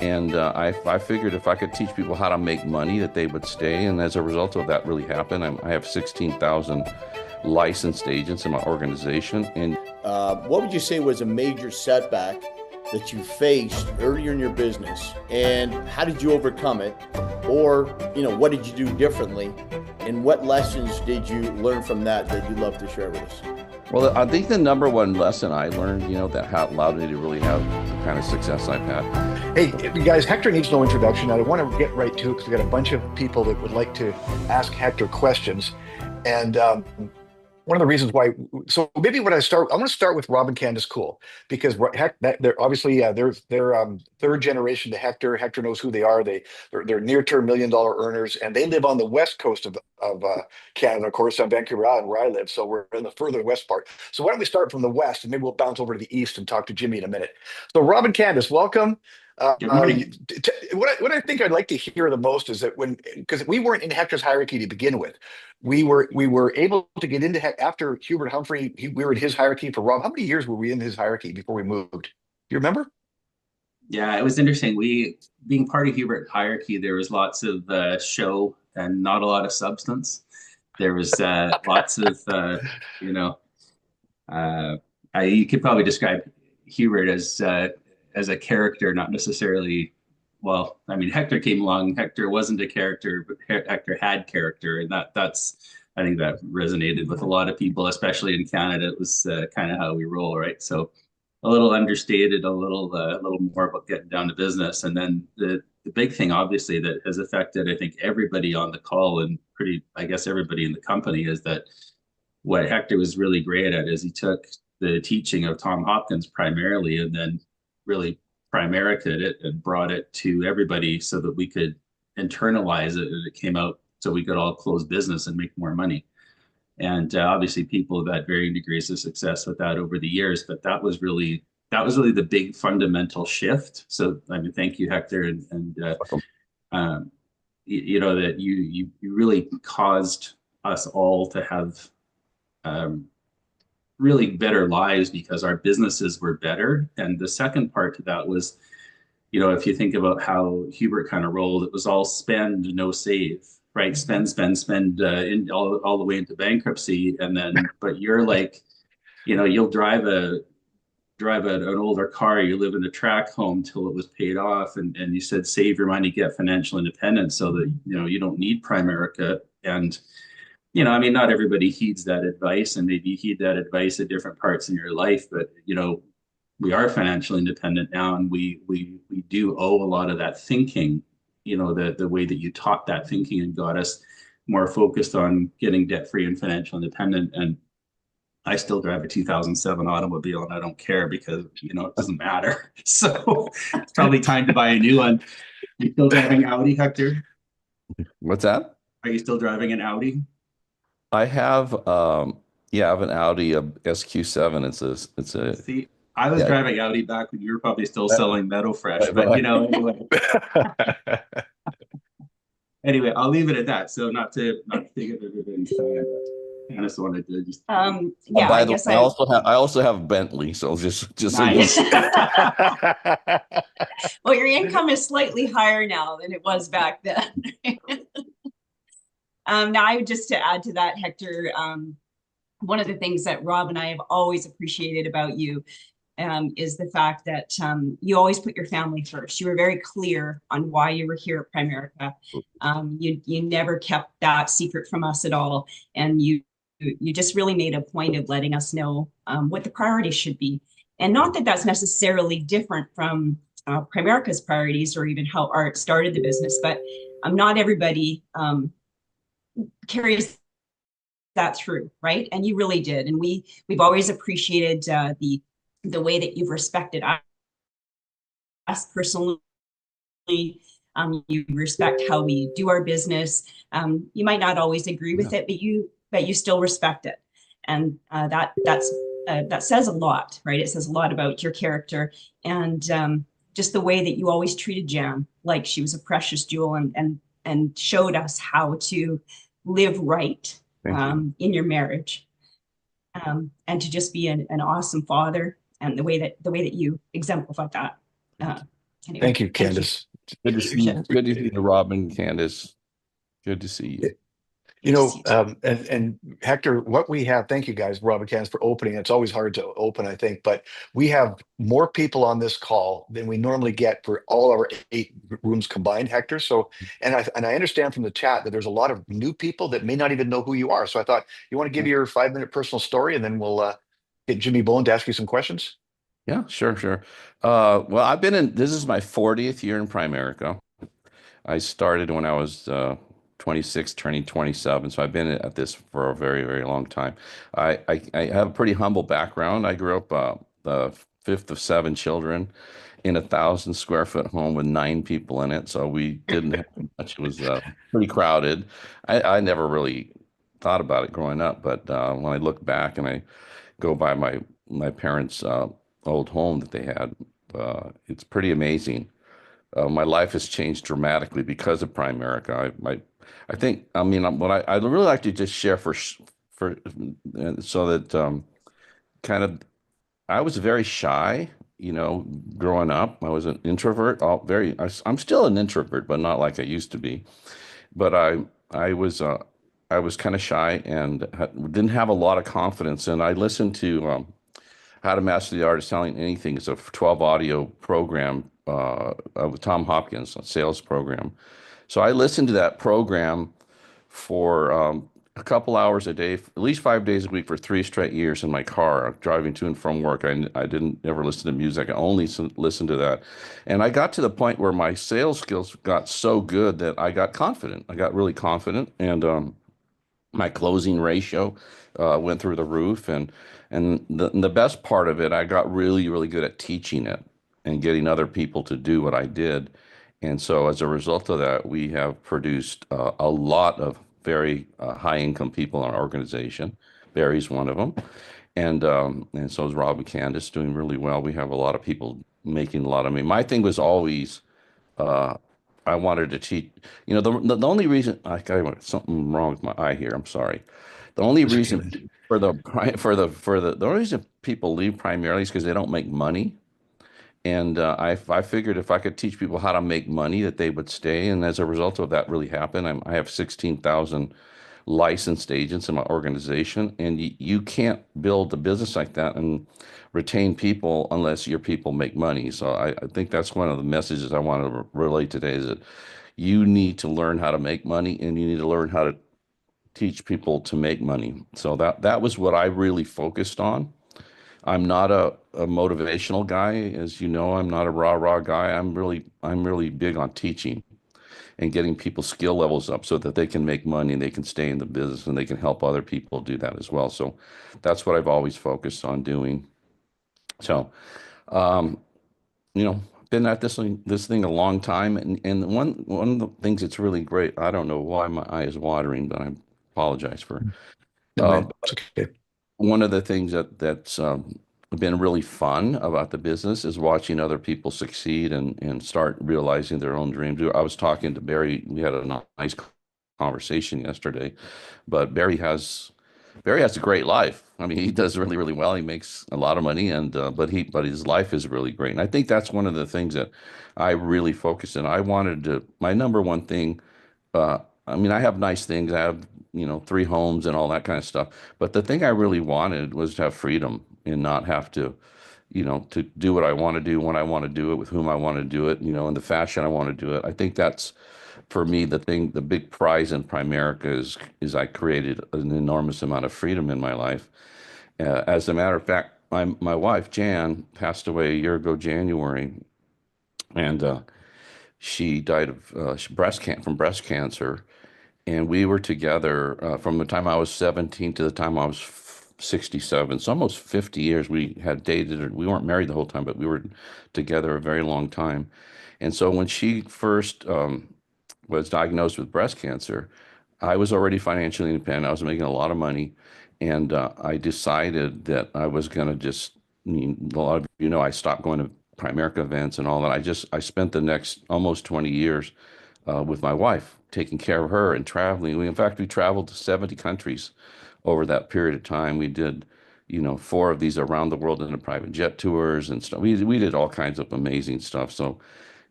And I figured if I could teach people how to make money, that they would stay. And as a result of that really happened, I have 16,000 licensed agents in my organization. And what would you say was a major setback that you faced earlier in your business, and how did you overcome it? Or, what did you do differently? And what lessons did you learn from that you'd love to share with us? well, I think the number one lesson I learned, that allowed me to really have the kind of success I've had. Hey, guys, Hector needs no introduction. I want to get right to it because we got a bunch of people that would like to ask Hector questions. And one of the reasons why, so maybe when I want to start with Rob and Candace Cool, because they're obviously, they're third generation to Hector. Hector knows who they are. They're near-term $1 million earners, and they live on the west coast of Canada, of course, on Vancouver Island, where I live. So we're in the further west part. So why don't we start from the west, and maybe we'll bounce over to the east and talk to Jimmy in a minute. So Rob and Candace, welcome. Good morning. What I think I'd like to hear the most is that because we weren't in Hector's hierarchy to begin with, we were able to get into after Hubert Humphrey. We were in his hierarchy for Rob. How many years were we in his hierarchy before we moved? Do you remember? Yeah, it was interesting. Being part of Hubert hierarchy, there was lots of show and not a lot of substance. There was lots of, you could probably describe Hubert as a character, not necessarily. Well, I mean, Hector came along. Hector wasn't a character, but Hector had character, and I think that resonated with a lot of people, especially in Canada. It was kind of how we roll, right? So a little understated, a little more about getting down to business, and then the big thing, obviously, that has affected, I think, everybody on the call and I guess everybody in the company, is that what Hector was really great at is he took the teaching of Tom Hopkins primarily, and then really Primerica it and brought it to everybody so that we could internalize it, and it came out so we could all close business and make more money. And obviously people have had varying degrees of success with that over the years, but that was really the big fundamental shift. So I mean, thank you, Hector, and that you really caused us all to have really better lives because our businesses were better. And the second part to that was, if you think about how Hubert kind of rolled, it was all spend, no save, right? Spend, in all the way into bankruptcy. And then, but you're like, you'll drive an older car, you live in a tract home till it was paid off. And you said, save your money, get financial independence so that, you don't need Primerica. And I mean, not everybody heeds that advice, and maybe you heed that advice at different parts in your life, but we are financially independent now, and we do owe a lot of that thinking, the way that you taught that thinking and got us more focused on getting debt-free and financial independent. And I still drive a 2007 automobile, and I don't care because, it doesn't matter. So it's probably time to buy a new one. You still driving Audi, Hector? What's that? Are you still driving an Audi? I have, I have an Audi SQ7. It's a. See, I was driving Audi back when you were probably still selling Meadow Fresh, but anyway. Anyway, I'll leave it at that. So not to take up everybody's time. I just wanted to just. Yeah, by the way, I also have Bentley, so just nice. Well, your income is slightly higher now than it was back then. Now, I would just to add to that, Hector, one of the things that Rob and I have always appreciated about you is the fact that you always put your family first. You were very clear on why you were here at Primerica. You never kept that secret from us at all, and you just really made a point of letting us know what the priorities should be. And not that that's necessarily different from Primerica's priorities or even how Art started the business, but not everybody carries that through, right? And you really did. And we've always appreciated the way that you've respected us personally. You respect how we do our business. You might not always agree with it, but you still respect it. And that says a lot, right? It says a lot about your character and just the way that you always treated Jan like she was a precious jewel and showed us how to live right in your marriage, and to just be an awesome father, and the way that you exemplified that. Anyway, Thank you, thank you. Candace. Good to see you. Good to see you, Robin, Candace. Good to see you. You Good to know, see you too. and Hector, what we have, thank you guys, Rob and Candace, for opening. It's always hard to open, I think, but we have more people on this call than we normally get for all our 8 rooms combined, Hector. So, and I understand from the chat that there's a lot of new people that may not even know who you are. So I thought you want to give your 5-minute personal story, and then we'll get Jimmy Bone to ask you some questions. Yeah, sure, sure. Well, this is my 40th year in Primerica. I started when I was 26, turning 27. So I've been at this for a very, very long time. I have a pretty humble background. I grew up the fifth of 7 children in a 1,000 square foot home with 9 people in it. So we didn't have much. It was pretty crowded. I never really thought about it growing up, but when I look back and I go by my parents' old home that they had, it's pretty amazing. My life has changed dramatically because of Primerica. I think, I mean, I'd really like to just share for so that kind of, I was very shy, growing up. I was an introvert, I'm still an introvert, but not like I used to be. But I was, uh, I was kind of shy and didn't have a lot of confidence. And I listened to how to Master the Art of Selling Anything. It's a 12 audio program with Tom Hopkins, a sales program. So I listened to that program for a couple hours a day, at least 5 days a week for 3 straight years in my car, driving to and from work. I didn't ever listen to music. I only listened to that. And I got to the point where my sales skills got so good that I got confident. I got really confident. And my closing ratio went through the roof, and the best part of it, I got really really good at teaching it and getting other people to do what I did. And so as a result of that, we have produced a lot of very high income people in our organization. Barry's one of them, and so is Rob and Candace, doing really well. We have a lot of people making a lot of money. My thing was always uh, I wanted to teach. The only reason I got something wrong with my eye here. I'm sorry. The only It's okay. reason for the only reason people leave primarily is because they don't make money. And I figured if I could teach people how to make money, that they would stay. And as a result of that, really happened. I have 16,000 licensed agents in my organization, and you can't build a business like that and retain people unless your people make money. So I think that's one of the messages I want to relate today, is that you need to learn how to make money, and you need to learn how to teach people to make money. So that was what I really focused on. I'm not a motivational guy, as you know. I'm not a rah-rah guy. I'm really big on teaching and getting people's skill levels up so that they can make money and they can stay in the business and they can help other people do that as well. So that's what I've always focused on doing. So, um, been at this thing a long time, and one of the things that's really great. I don't know why my eye is watering, but I apologize for. No, Uh, man, it's okay. One of the things that's been really fun about the business is watching other people succeed and start realizing their own dreams. I was talking to Barry. We had a nice conversation yesterday, but Barry has a great life. I mean, he does really, really well. He makes a lot of money, and but his life is really great. And I think that's one of the things that I really focused on. My number one thing. Uh, I mean, I have nice things. I have, 3 homes and all that kind of stuff. But the thing I really wanted was to have freedom and not have to do what I want to do when I want to do it, with whom I want to do it, in the fashion I want to do it. I think that's, for me, the big prize in Primerica is I created an enormous amount of freedom in my life. As a matter of fact, my wife Jan passed away a year ago, January, and she died of from breast cancer. And we were together from the time I was 17 to the time I was 67. So almost 50 years we had dated. We weren't married the whole time, but we were together a very long time. And so when she first was diagnosed with breast cancer, I was already financially independent. I was making a lot of money. And I decided that I was going to a lot of I stopped going to Primerica events and all that. I spent the next almost 20 years with my wife, taking care of her and traveling. In fact, we traveled to 70 countries over that period of time. We did, 4 of these around the world in the private jet tours and stuff. We did all kinds of amazing stuff. So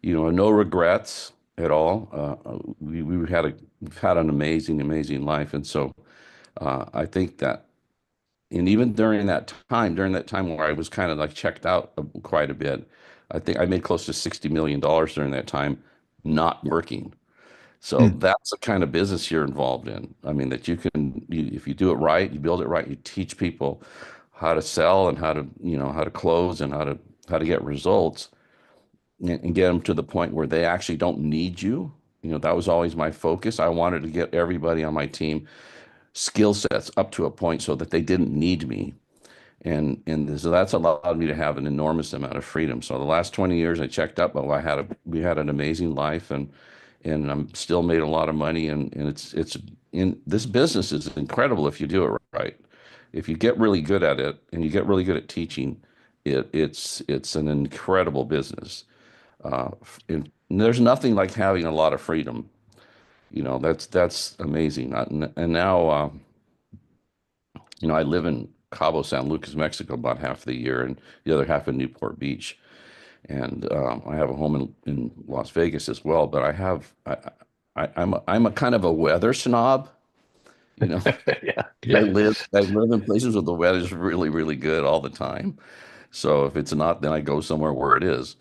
no regrets at all. We've had an amazing life. And so I think that, and even during that time where I was kind of like checked out quite a bit, I think I made close to $60 million during that time, not working. So Mm. that's the kind of business you're involved in. I mean, that if you do it right, you build it right, you teach people how to sell and how to close and how to get results and get them to the point where they actually don't need you. That was always my focus. I wanted to get everybody on my team skill sets up to a point so that they didn't need me. And so that's allowed me to have an enormous amount of freedom. So the last 20 years I checked up, but we had an amazing life and I'm still made a lot of money and it's in this business is incredible if you do it right. If you get really good at it and you get really good at teaching, it's an incredible business. And there's nothing like having a lot of freedom. That's amazing. And now I live in Cabo San Lucas, Mexico, about half the year, and the other half in Newport Beach. And I have a home in Las Vegas as well. But I'm a kind of a weather snob. You know, Yeah, I yeah. live in places where the weather's really good all the time. So if it's not, then I go somewhere where it is.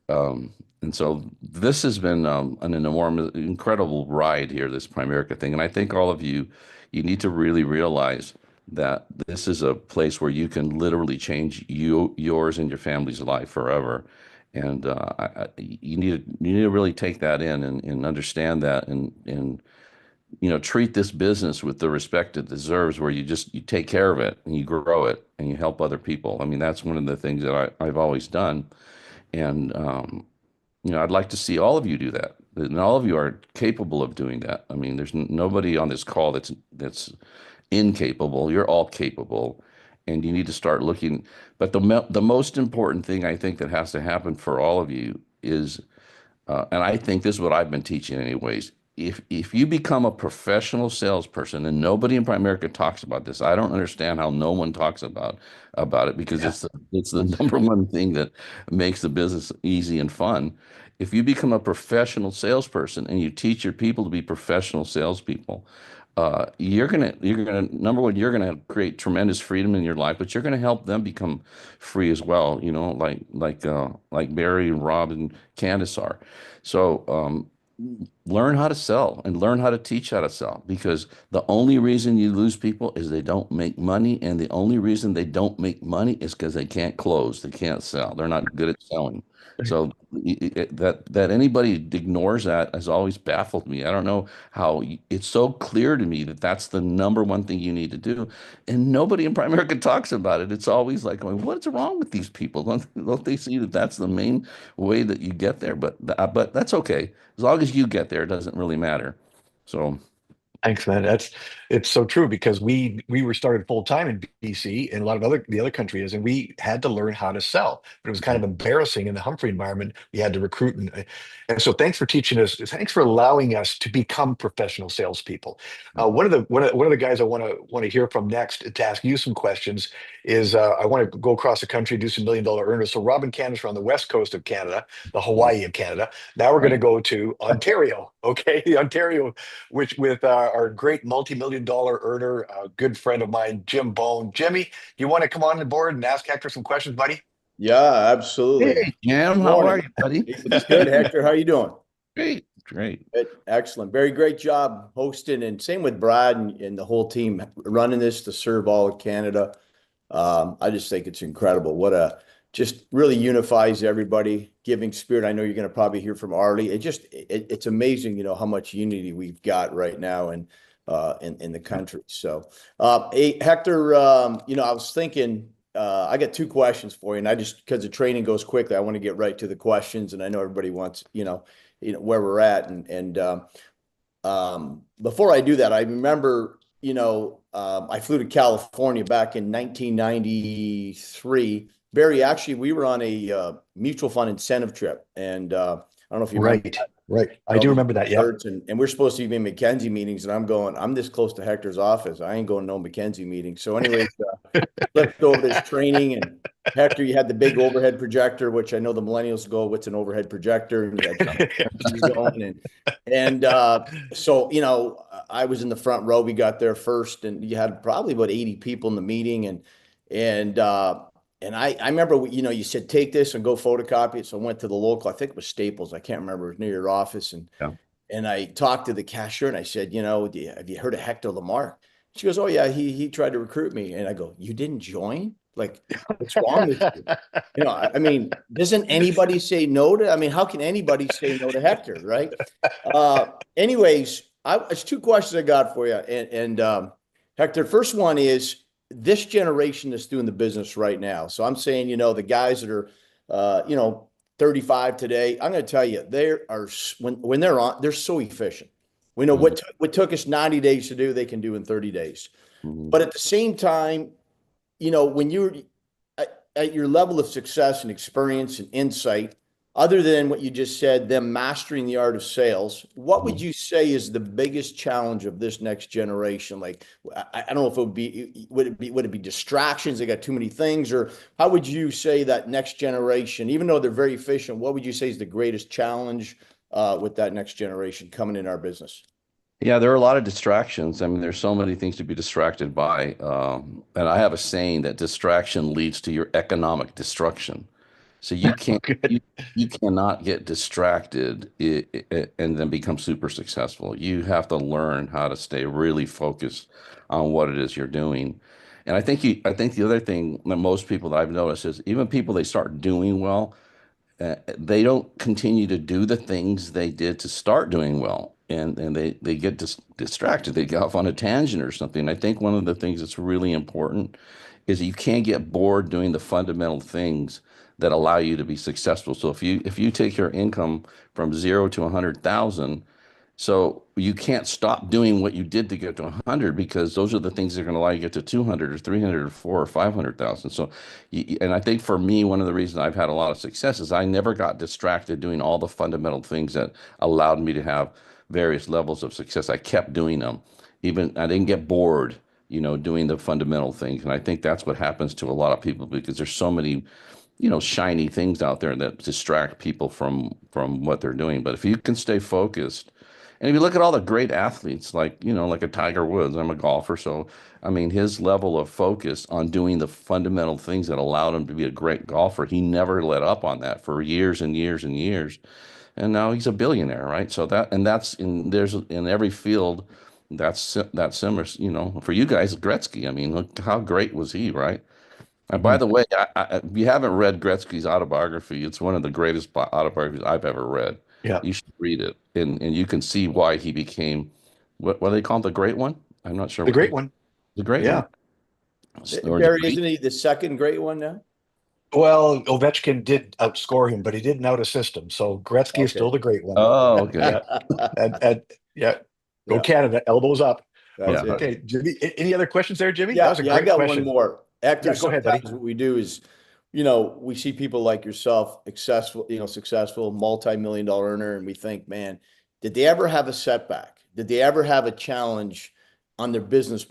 And so this has been an enormous, incredible ride here, this Primerica thing. And I think all of you need to really realize that this is a place where you can literally change yours and your family's life forever. And you need to really take that in and understand that and treat this business with the respect it deserves, where you take care of it and you grow it and you help other people. I mean, that's one of the things that I've always done. And, I'd like to see all of you do that. And all of you are capable of doing that. I mean, there's nobody on this call that's incapable. You're all capable, and you need to start looking. But the most important thing I think that has to happen for all of you is, and I think this is what I've been teaching anyways. If you become a professional salesperson, and nobody in Primerica talks about this, I don't understand how no one talks about it, because Yeah. it's the number one thing that makes the business easy and fun. If you become a professional salesperson and you teach your people to be professional salespeople, you're gonna number one, you're gonna create tremendous freedom in your life, but you're gonna help them become free as well. Like Barry and Rob and Candace are. So learn how to sell and learn how to teach how to sell, because the only reason you lose people is they don't make money, and the only reason they don't make money is because they can't close, they can't sell, they're not good at selling. So that anybody ignores that has always baffled me. I don't know how it's so clear to me that that's the number one thing you need to do, and nobody in Primerica talks about it. It's always like going, what's wrong with these people? Don't they see that that's the main way that you get there? But that's okay. As long as you get there, it doesn't really matter. So, Thanks, man. It's so true, because we were started full time in BC and a lot of the other countries, and we had to learn how to sell. But it was kind of embarrassing in the Humphrey environment. We had to recruit, and so thanks for teaching us. Thanks for allowing us to become professional salespeople. One of the guys I want to hear from next to ask you some questions is I want to go across the country, do some million-dollar earners. So Rob and Candace are on the west coast of Canada, the Hawaii of Canada. Now we're going to right. go to Ontario. Okay, Ontario, which with our great multi-million-dollar earner, a good friend of mine, Jim Bone. Jimmy, do you want to come on the board and ask Hector some questions, buddy? Yeah, absolutely. Hey, Jim, how are Morning. you, buddy? It's good, Hector. How you doing? Great, great. Good. Excellent. Very great job hosting, and same with Brad and the whole team running this to serve all of Canada. I just think it's incredible. Just really unifies everybody, giving spirit. I know you're going to probably hear from Arlie. It's amazing, how much unity we've got right now in the country. So, hey, Hector, I was thinking, I got two questions for you, and because the training goes quickly, I want to get right to the questions, and I know everybody wants, where we're at, and before I do that, I remember, I flew to California back in 1993. Barry, actually, we were on a mutual fund incentive trip, and I don't know if you remember. Right, right. I do remember that. Yeah. And we're supposed to be in McKenzie meetings, and I'm this close to Hector's office. I ain't going to no McKenzie meetings. So anyways, let's go over this training, and Hector, you had the big overhead projector, which I know the millennials go, what's an overhead projector? And you had TVs going. So, I was in the front row. We got there first, and you had probably about 80 people in the meeting. And I remember, you said, take this and go photocopy it. So I went to the local, I think it was Staples. I can't remember. It was near your office. Yeah. And I talked to the cashier and I said, have you heard of Hector LaMarque? She goes, oh yeah, he tried to recruit me. And I go, you didn't join? Like, what's wrong with you? I mean, doesn't anybody say no to, I mean, how can anybody say no to Hector, right? Anyways, it's two questions I got for you. Hector, first one is this generation that's doing the business right now. So I'm saying, the guys that are, 35 today, I'm going to tell you, they are, when they're on, they're so efficient. We know what took us 90 days to do, they can do in 30 days. But at the same time, when you're at your level of success and experience and insight, other than what you just said, them mastering the art of sales, what would you say is the biggest challenge of this next generation? Like, I don't know if would it be distractions? They got too many things, or how would you say that next generation, even though they're very efficient, what would you say is the greatest challenge with that next generation coming in our business? Yeah, there are a lot of distractions. I mean, there's so many things to be distracted by. And I have a saying that distraction leads to your economic destruction. So you can't, you cannot get distracted and then become super successful. You have to learn how to stay really focused on what it is you're doing. And I think the other thing that most people that I've noticed is even people they start doing well, they don't continue to do the things they did to start doing well. And they get distracted. They go off on a tangent or something. I think one of the things that's really important is you can't get bored doing the fundamental things that allow you to be successful. So if you take your income from 0 to 100,000, so you can't stop doing what you did to get to 100 because those are the things that are going to allow you to get to 200 or 300 or 4 or 500,000. So, and I think for me, one of the reasons I've had a lot of success is I never got distracted doing all the fundamental things that allowed me to have various levels of success. I kept doing them. Even I didn't get bored, doing the fundamental things. And I think that's what happens to a lot of people because there's so many shiny things out there that distract people from what they're doing. But if you can stay focused, and if you look at all the great athletes, like a Tiger Woods, I'm a golfer, so I mean his level of focus on doing the fundamental things that allowed him to be a great golfer, he never let up on that for years and years and years. And now he's a billionaire, right? So that's in every field that's similar, for you guys, Gretzky. I mean, look how great was he, right? And by the way, if you haven't read Gretzky's autobiography, it's one of the greatest autobiographies I've ever read. Yeah. You should read it, and you can see why he became what do they call it, the great one? I'm not sure. The great one. The great Yeah. one. Or Barry, isn't he the second great one now? Well, Ovechkin did outscore him, but he didn't out-assist him. So Gretzky is still the great one. Oh, okay. Yeah. Go Yeah. Canada, elbows up. That's it. Okay, Jimmy. Any other questions there, Jimmy? Yeah, That was a I great got question. one more. Hector, Yeah, go ahead, buddy. sometimes what we do is, we see people like yourself, successful, multi-million-dollar earner, and we think, man, did they ever have a setback? Did they ever have a challenge on the business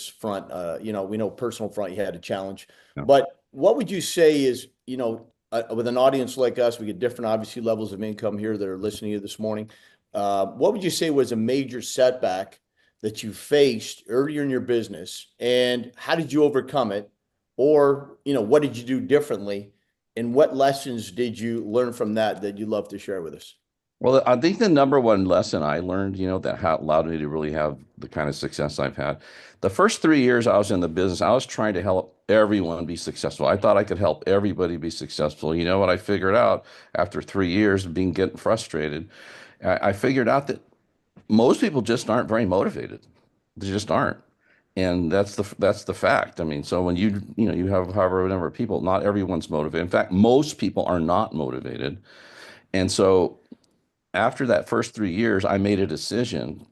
front? We know personal front, you had a challenge. Yeah. But what would you say is, with an audience like us, we get different, obviously, levels of income here that are listening to you this morning. What would you say was a major setback that you faced earlier in your business, and how did you overcome it? Or, what did you do differently? And what lessons did you learn from that you'd love to share with us? Well, I think the number one lesson I learned, that allowed me to really have the kind of success I've had. The first 3 years I was in the business, I was trying to help everyone be successful. I thought I could help everybody be successful. You know what I figured out after 3 years of getting frustrated? I figured out that most people just aren't very motivated. They just aren't. And that's the fact. I mean, so when you have however number of people, not everyone's motivated. In fact, most people are not motivated. And so after that first 3 years, I made a decision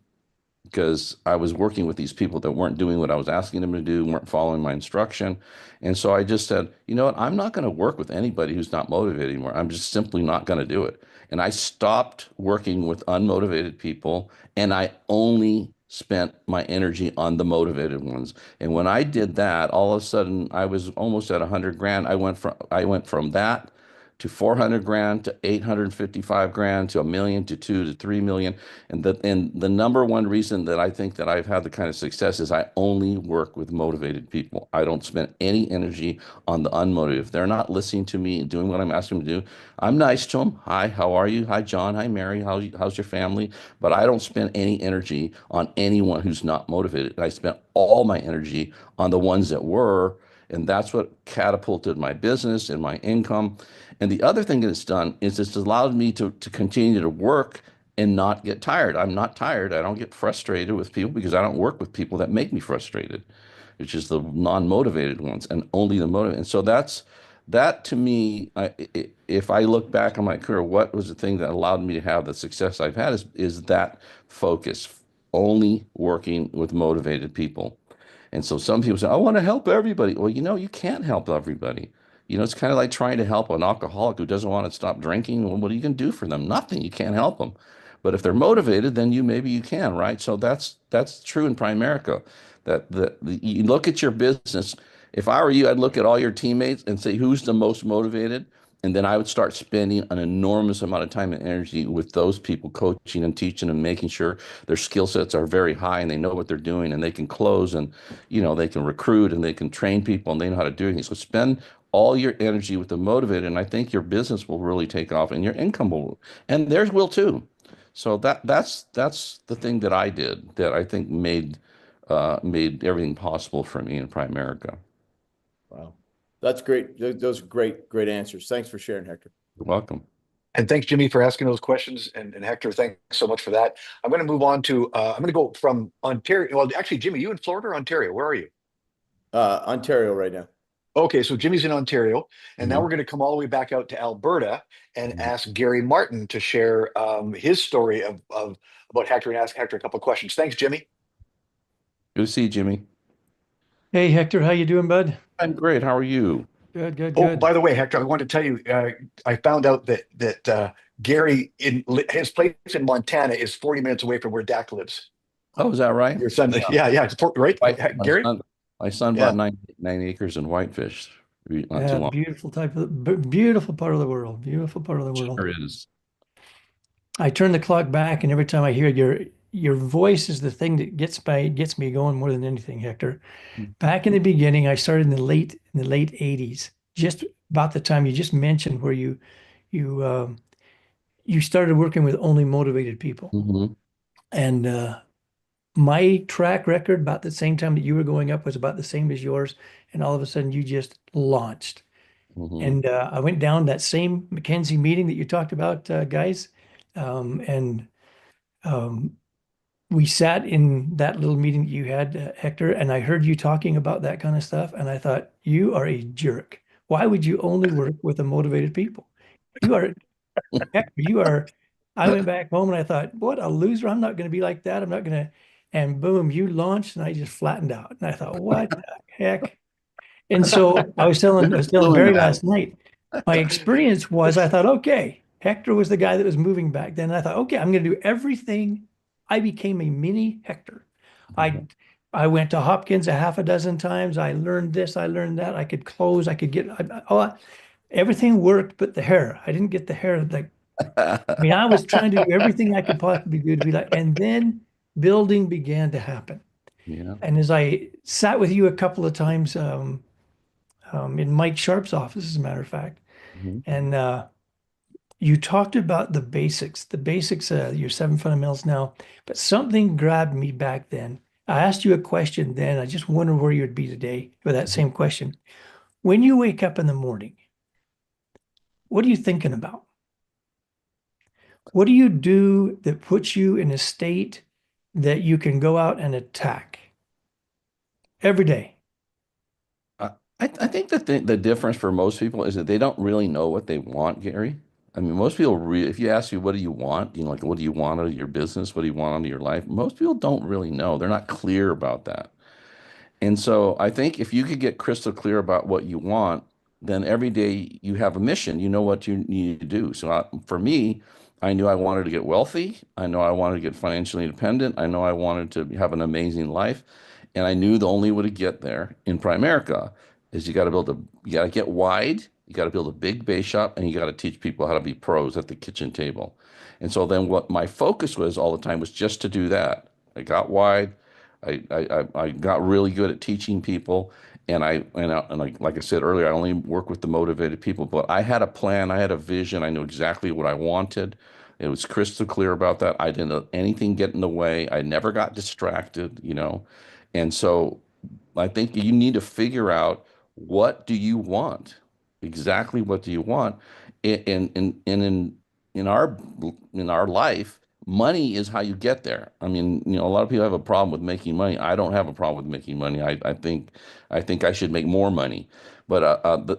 because I was working with these people that weren't doing what I was asking them to do, weren't following my instruction. And so I just said, you know what, I'm not going to work with anybody who's not motivated anymore. I'm just simply not going to do it. And I stopped working with unmotivated people, and I only spent my energy on the motivated ones. And when I did that, all of a sudden I was almost at 100 grand. I went from that to 400 grand to 855 grand to a million to 2 to 3 million. And the number one reason that I think that I've had the kind of success is I only work with motivated people. I don't spend any energy on the unmotivated. If they're not listening to me and doing what I'm asking them to do, I'm nice to them. Hi, how are you? Hi, John. Hi, Mary. How's your family? But I don't spend any energy on anyone who's not motivated. I spent all my energy on the ones that were, and that's what catapulted my business and my income. And the other thing that it's done is it's allowed me to continue to work and not get tired. I'm not tired. I don't get frustrated with people because I don't work with people that make me frustrated, which is the non-motivated ones and only the motivated. And so that to me, if I look back on my career, what was the thing that allowed me to have the success I've had is that focus, only working with motivated people. And so some people say, I want to help everybody. Well, you can't help everybody. It's kind of like trying to help an alcoholic who doesn't want to stop drinking. Well, what are you going to do for them? Nothing. You can't help them. But if they're motivated, then maybe you can, right? So that's true in Primerica. You look at your business. If I were you, I'd look at all your teammates and say who's the most motivated, and then I would start spending an enormous amount of time and energy with those people, coaching and teaching and making sure their skill sets are very high and they know what they're doing and they can close and they can recruit and they can train people and they know how to do things. So spend all your energy with the motivated, and I think your business will really take off and your income will, and theirs will too. So that's the thing that I did that I think made everything possible for me in Primerica. Wow. That's great. Those are great answers. Thanks for sharing, Hector. You're welcome. And thanks, Jimmy, for asking those questions. And Hector, thanks so much for that. I'm going to move on to, I'm going to go from Ontario. Well, actually, Jimmy, you in Florida or Ontario? Where are you? Ontario right now. Okay, so Jimmy's in Ontario, and now Mhm. we're going to come all the way back out to Alberta and Mhm. ask Gary Martin to share his story about Hector and ask Hector a couple of questions. Thanks, Jimmy. Good to see you, Jimmy. Hey Hector, how you doing, bud? I'm great. How are you? Good, good, Oh, good. by the way, Hector, I wanted to tell you, I found out that Gary in his place in Montana is 40 minutes away from where Dak lives. Oh, is that right? Your son, yeah, right, My Gary. son, my son Yeah. bought nine acres in Whitefish not too Yeah, long. beautiful part of the world. Beautiful part of the world. Sure is. I turn the clock back, and every time I hear your voice is the thing that gets me going more than anything, Hector. Back in the beginning, I started in the late 80s, just about the time you just mentioned where you you started working with only motivated people. Hmm. And my track record about the same time that you were going up was about the same as yours. And all of a sudden you just launched. Hmm. And I went down that same McKenzie meeting that you talked about, guys. And we sat in that little meeting that you had, Hector, and I heard you talking about that kind of stuff. And I thought, you are a jerk. Why would you only work with the motivated people? You are, Hector, you are. I went back home and I thought, what a loser. I'm not going to be like that. I'm not going to. And boom, you launched and I just flattened out. And I thought, what the heck? And so I was telling Doing Barry that. last night, my experience was I thought, okay, Hector was the guy that was moving back then. And I thought, okay, I'm going to do everything. I became a mini Hector. I I went to Hopkins a half a dozen times. I learned this, I learned that. I could close, I could get everything worked but the hair. I didn't get the hair like I mean, I was trying to do everything I could possibly do to be like, and then building began to happen. Yeah. And as I sat with you a couple of times in Mike Sharp's office, as a matter of fact, Mhm. and you talked about the basics, your seven fundamentals now, but something grabbed me back then. I asked you a question then. I just wonder where you'd be today with that same question. When you wake up in the morning, what are you thinking about? What do you do that puts you in a state that you can go out and attack every day? I think that the difference for most people is that they don't really know what they want, Gary. I mean, most people if you ask you, what do you want? Like, what do you want out of your business? What do you want out of your life? Most people don't really know. They're not clear about that. And so I think if you could get crystal clear about what you want, then every day you have a mission. You know what you need to do. So for me, I knew I wanted to get wealthy. I know I wanted to get financially independent. I know I wanted to have an amazing life. And I knew the only way to get there in Primerica is you got to get wide, you got to build a big base shop, and you got to teach people how to be pros at the kitchen table. And so then what my focus was all the time was just to do that. I got wide. I got really good at teaching people. And like I said earlier, I only work with the motivated people, but I had a plan, I had a vision, I knew exactly what I wanted. It was crystal clear about that. I didn't let anything get in the way. I never got distracted, you know. And so I think you need to figure out, what do you want? Exactly what do you want? And in our life, money is how you get there. I mean, you know, a lot of people have a problem with making money. I don't have a problem with making money. I think I should make more money.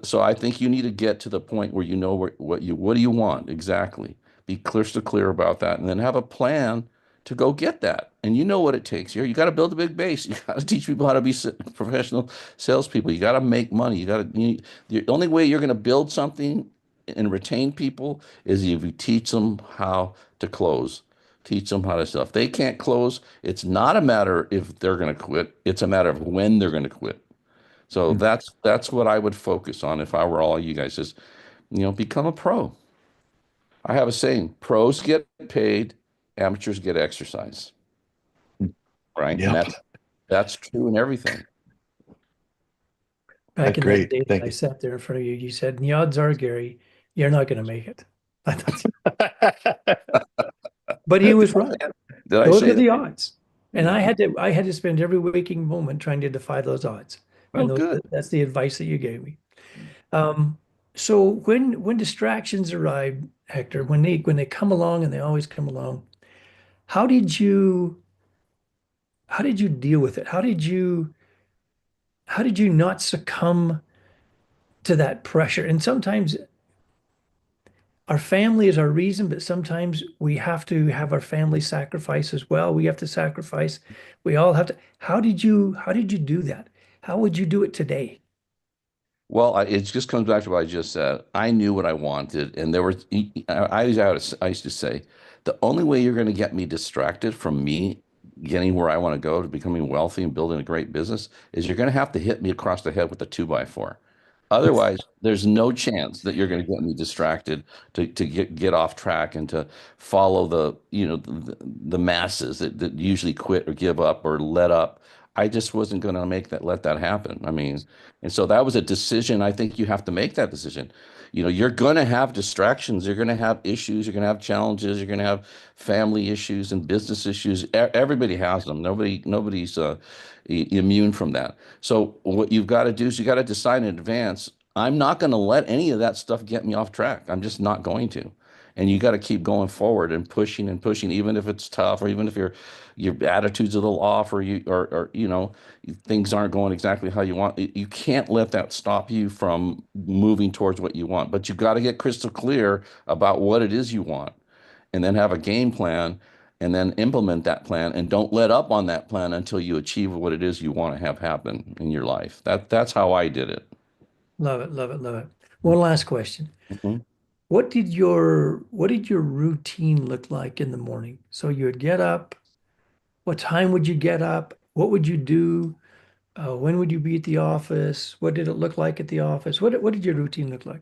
So I think you need to get to the point where you know what do you want exactly. Be crystal clear about that, and then have a plan to go get that. And you know what it takes here. You got to build a big base. You got to teach people how to be professional salespeople. You got to make money. The only way you're going to build something and retain people is if you teach them how to close. Teach them how to sell. If they can't close, it's not a matter if they're going to quit. It's a matter of when they're going to quit. So Hmm. that's what I would focus on if I were all you guys. Is, become a pro. I have a saying: pros get paid, amateurs get exercise. Right? And Yeah, that's true in everything. Back that's in that great. day that Thank I you. sat there in front of you, you said, the odds are, Gary, you're not going to make it. I thought, but he was right. Did I Those say are that? the odds. And Yeah. I had to spend every waking moment trying to defy those odds. Oh, And good. that's the advice that you gave me. Um, so when distractions arrive, Hector, when they come along and they always come along, how did you how did you deal with it? How did you not succumb to that pressure? And sometimes our family is our reason, but sometimes we have to have our family sacrifice as well. We have to sacrifice. We all have to. How did you do that? How would you do it today? Well, it just comes back to what I just said. I knew what I wanted, and there was. I used to say, the only way you're going to get me distracted from me getting where I want to go to becoming wealthy and building a great business is you're going to have to hit me across the head with a 2x4. Otherwise, there's no chance that you're going to get me distracted to get off track and to follow the masses that usually quit or give up or let up. I just wasn't going to let that happen. I mean, and so that was a decision. I think you have to make that decision. You're going to have distractions. You're going to have issues. You're going to have challenges. You're going to have family issues and business issues. Everybody has them. Nobody's immune from that. So what you've got to do is you got to decide in advance. I'm not going to let any of that stuff get me off track. I'm just not going to. And you got to keep going forward and pushing, even if it's tough, or even if your attitude's a little off, or things aren't going exactly how you want. You can't let that stop you from moving towards what you want. But you got to get crystal clear about what it is you want, and then have a game plan, and then implement that plan, and don't let up on that plan until you achieve what it is you want to have happen in your life. That's how I did it. Love it, love it, love it. One last question. Mhm. What did your routine look like in the morning? So you would get up. What time would you get up? What would you do? When would you be at the office? What did it look like at the office? What did your routine look like?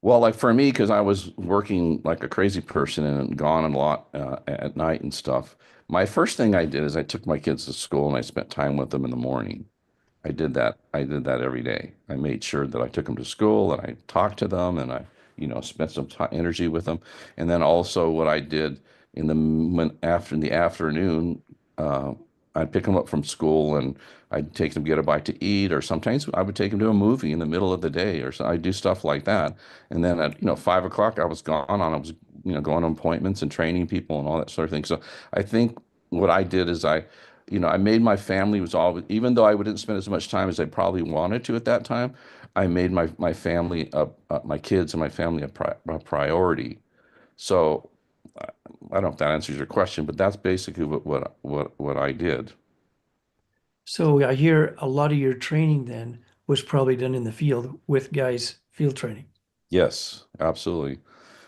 Well, like for me, because I was working like a crazy person and gone a lot at night and stuff, my first thing I did is I took my kids to school and I spent time with them in the morning. I did that. I did that every day. I made sure that I took them to school and I talked to them and I, spent some time, energy with them. And then also what I did in the afternoon, uh, I'd pick them up from school and I'd take them to get a bite to eat, or sometimes I would take them to a movie in the middle of the day, or so I'd do stuff like that. And then at 5 o'clock I was gone on. I was going on appointments and training people and all that sort of thing. So I think what I did is I made my family was always, even though I wouldn't spend as much time as I probably wanted to at that time, I made my family, my kids and my family a priority. So I I don't know if that answers your question, but that's basically what I did. So I hear a lot of your training then was probably done in the field with guys field training. Yes, absolutely.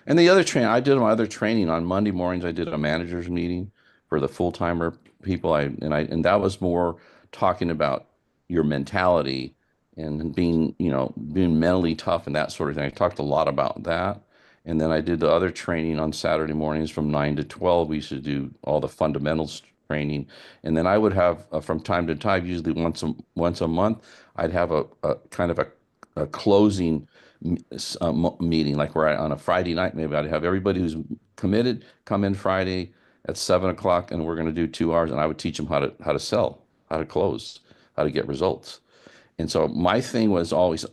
And the other train, I did my other training on Monday mornings. I did a managers meeting for the full timer people. And that was more talking about your mentality and being, being mentally tough and that sort of thing. I talked a lot about that. And then I did the other training on Saturday mornings from 9 to 12. We used to do all the fundamentals training. And then I would have from time to time, usually once a month, I'd have a kind of a closing meeting, like where on a Friday night, maybe I'd have everybody who's committed come in Friday at 7 o'clock, and we're going to do 2 hours, and I would teach them how to sell, how to close, how to get results. And so my thing was always,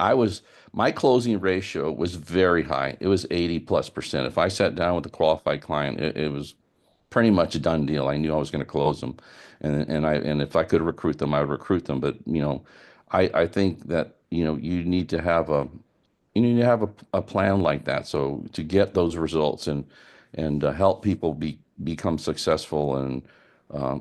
my closing ratio was very high. It was 80+%. If I sat down with a qualified client, it was pretty much a done deal. I knew I was going to close them, and if I could recruit them, I would recruit them. But I think that you need to have a plan like that. So to get those results and help people become successful and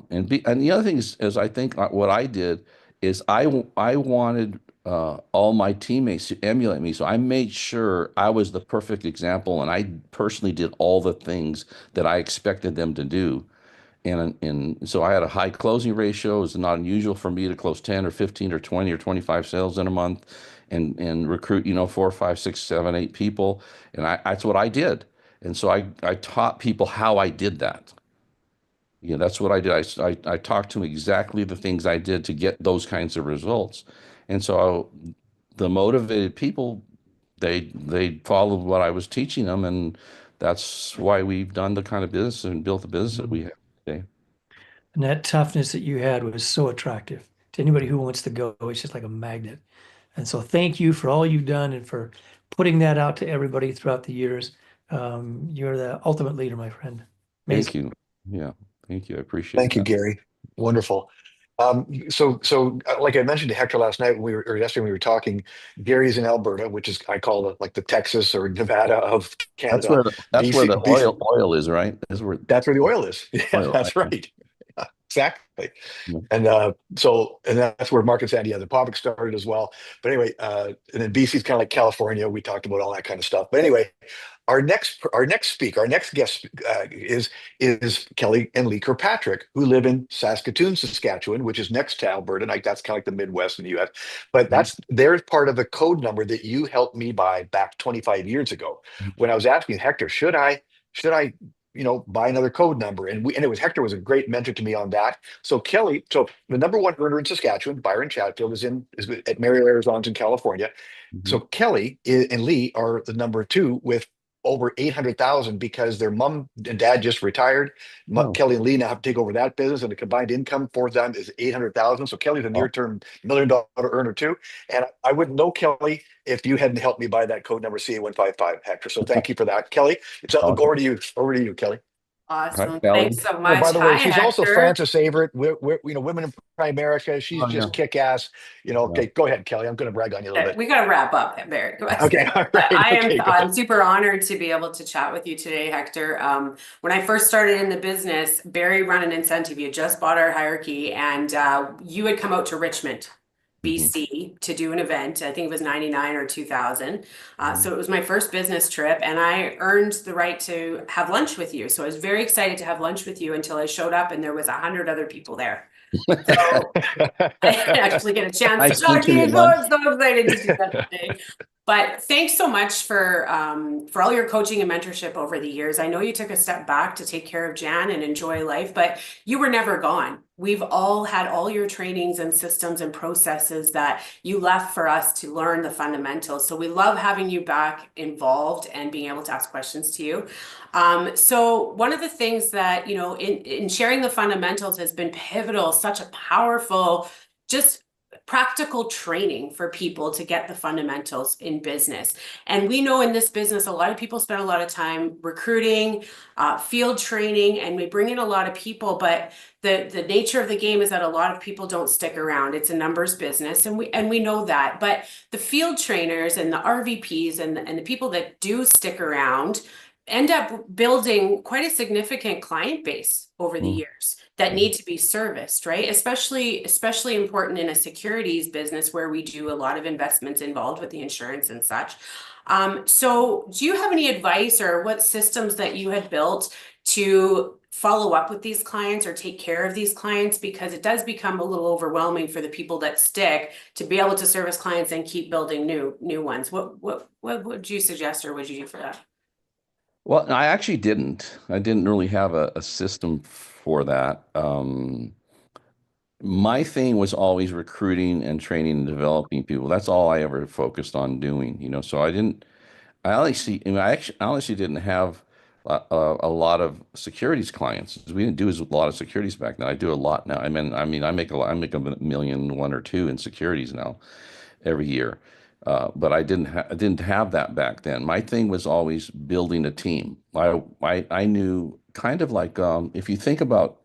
the other thing is I think what I did is I wanted all my teammates to emulate me. So I made sure I was the perfect example, and I personally did all the things that I expected them to do. And so I had a high closing ratio. It was not unusual for me to close 10 or 15 or 20 or 25 sales in a month and recruit, 4, 5, 6, 7, 8 people. And that's what I did. And so I taught people how I did that. That's what I did. I talked to them exactly the things I did to get those kinds of results. And so the motivated people, they followed what I was teaching them. And that's why we've done the kind of business and built the business that we have today. And that toughness that you had was so attractive to anybody who wants to go. It's just like a magnet. And so thank you for all you've done and for putting that out to everybody throughout the years. You're the ultimate leader, my friend. Amazing. Thank you. Yeah. Thank you. I appreciate Thank you, that. Gary. Wonderful. So like I mentioned to Hector last night or yesterday when we were talking, Gary's in Alberta, which is I call it like the Texas or Nevada of That's Canada. where the BC, oil is, right? that's where the oil is. Yeah, oil, that's right? right. Yeah, exactly. Yeah. And that's where Marcus and the Popic started as well. But anyway, and then BC's kind of like California. We talked about all that kind of stuff. But anyway, our next guest is Kelly and Lee Kirkpatrick, who live in Saskatoon, Saskatchewan, which is next to Alberta. And that's kind of like the Midwest in the U.S. But they're part of the code number that you helped me buy back 25 years ago. When I was asking Hector, should I buy another code number? And Hector was a great mentor to me on that. So Kelly, the number one earner in Saskatchewan, Byron Chatfield, is at Mary Arizons in California. So Kelly and Lee are the number two with over 800,000 because their mom and dad just retired. Kelly and Lee now have to take over that business, and the combined income for them is 800,000. So Kelly's a near-term $1 million earner too. And I wouldn't know Kelly if you hadn't helped me buy that code number CA155, Hector. So thank you for that, Kelly. It's over to you. Over to you, Kelly. Awesome. Hi, Thanks so much. By the way, she's Hector. also Francis Averett. Women in Primerica. She's just kick-ass. Okay, go ahead, Kelly. I'm going to brag on you a little bit. We got to wrap up, Barry. Okay, all right. I'm super honored to be able to chat with you today, Hector. When I first started in the business, Barry ran an incentive. You just bought our hierarchy, and you had come out to Richmond, BC to do an event. I think it was 99 or 2000. So it was my first business trip, and I earned the right to have lunch with you. So I was very excited to have lunch with you until I showed up and there was 100 other people there. So I actually get a chance to talk to you. So I'm so excited to do that today. But thanks so much for all your coaching and mentorship over the years. I know you took a step back to take care of Jan and enjoy life, but you were never gone. We've all had all your trainings and systems and processes that you left for us to learn the fundamentals. So we love having you back involved and being able to ask questions to you. So one of the things that, in sharing the fundamentals has been pivotal, such a powerful, just practical training for people to get the fundamentals in business. And we know in this business, a lot of people spend a lot of time recruiting, field training, and we bring in a lot of people, but the nature of the game is that a lot of people don't stick around. It's a numbers business, and we know that. But the field trainers and the RVPs and the people that do stick around end up building quite a significant client base over the years that need to be serviced, right? Especially important in a securities business where we do a lot of investments involved with the insurance and such. So do you have any advice or what systems that you had built to follow up with these clients or take care of these clients? Because it does become a little overwhelming for the people that stick to be able to service clients and keep building new ones. What would you suggest or would you do for that? Well, I actually didn't. I didn't really have a system for that. My thing was always recruiting and training and developing people. That's all I ever focused on doing, So I honestly, I honestly didn't have a lot of securities clients. We didn't do a lot of securities back then. I do a lot now. I make a lot, I make a million, one or two in securities now every year. But I didn't have that back then. My thing was always building a team. I knew kind of like if you think about